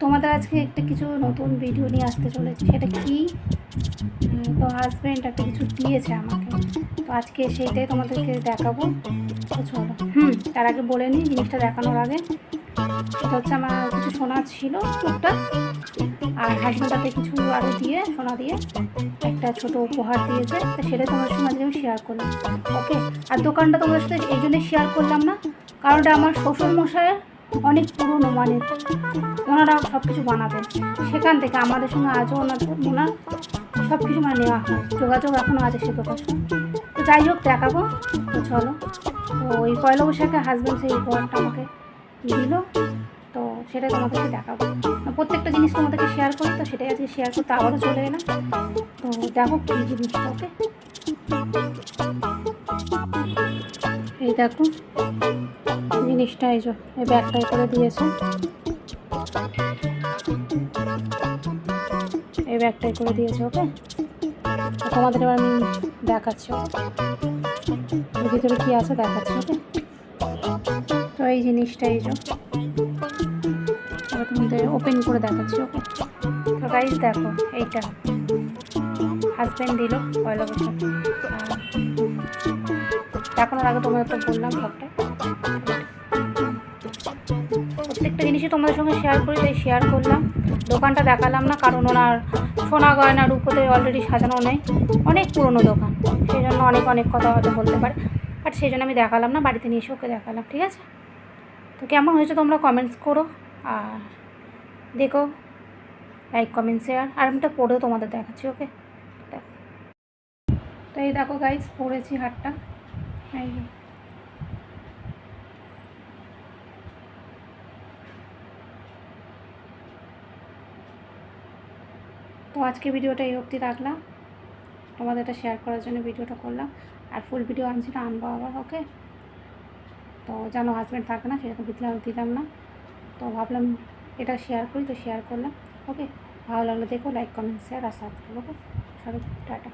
তোমাদের আজকে একটা কিছু নতুন ভিডিও নিয়ে আসতে চলেছে। সেটা কি, তো হাজব্যান্ড একটা কিছু দিয়েছে আমাকে, তো আজকে সেইটাই তোমাদেরকে দেখাবো। তো চলো, তার আগে বলে নিই জিনিসটা দেখানোর আগে। এটা হচ্ছে আমার কিছু সোনা ছিল টুকটাক, আর হাজব্যান্ড তাতে কিছু আরও দিয়ে সোনা দিয়ে একটা ছোট উপহার দিয়েছে। তো সেটা তোমার সঙ্গে আজকে আমি শেয়ার করলাম। ওকে, আর দোকানটা তোমাদের সাথে এই জন্যই শেয়ার করলাম না, কারণ এটা আমার শ্বশুরমশাইয়ের অনেক পুরনো, মানে ওনারা সব কিছু বানাতেন, সেখান থেকে আমাদের সঙ্গে আজও ওনার সব কিছু মানে নেওয়া হয়, যোগাযোগ এখনও আছে সে দোকান। তো যাই হোক দেখাবো। তো চলো, তো ওই পয়লা বৈশাখে হাজব্যান্ড সেই উপহারটা আমাকে দিল, তো সেটাই তোমাদেরকে দেখাবো। প্রত্যেকটা জিনিস তোমাদেরকে শেয়ার করি, তো সেটাই আজকে শেয়ার করতে আবারও চলে এলাম। তো দেখো কী জিনিসটা। ওকে, এই দেখো জিনিসটা, এই যে এই ব্যাগটাই করে দিয়েছে, এই ব্যাগটাই করে দিয়েছে। ওকে, তোমাদের এবার আমি দেখাচ্ছি ওর ভিতরে কী আছে দেখাচ্ছি। ওকে, তো এই জিনিসটা, এই যে তোমাদের ওপেন করে দেখাচ্ছি। ওকে, তো গাইজ দেখো, এইটা হাজব্যান্ড দিল পয়লা বৈশাখে, দেখানোর আগে তোমাদের তো বললাম সবটাই। প্রত্যেকটা জিনিসই তোমাদের সঙ্গে শেয়ার করি, তাই শেয়ার করলাম। দোকানটা দেখালাম না, কারণ ওনার সোনা গয়না রূপোতে অলরেডি সাজানো নেই, অনেক পুরনো দোকান, সেই জন্য অনেক অনেক কথা হয়তো বলতে পারে, বাট সেই জন্য আমি দেখালাম না, বাড়িতে নিয়ে এসে ওকে দেখালাম। ঠিক আছে, তো কেমন হয়েছে তোমরা কমেন্টস করো, আর দেখো, লাইক কমেন্ট শেয়ার। আর আমি এটা পরেও তোমাদের দেখাচ্ছি। ওকে, দেখো, তো এই দেখো গাইজ, পরেছি হারটা, এই তো আজকে ভিডিওটা এই অবধি রাখলাম, তোমাদের এটা শেয়ার করার জন্য ভিডিওটা করলাম। আর ফুল ভিডিও আনছি না, আনবো আবার। ওকে, তো জানো হাজব্যান্ড থাকে না, সেরকম দিলাম না, তো ভাবলাম এটা শেয়ার করি, তো শেয়ার করলাম। ওকে, ভালো লাগলে দেখো, লাইক কমেন্ট শেয়ার আর সাবস্ক্রাইব। ওকে, সবাই টাটা।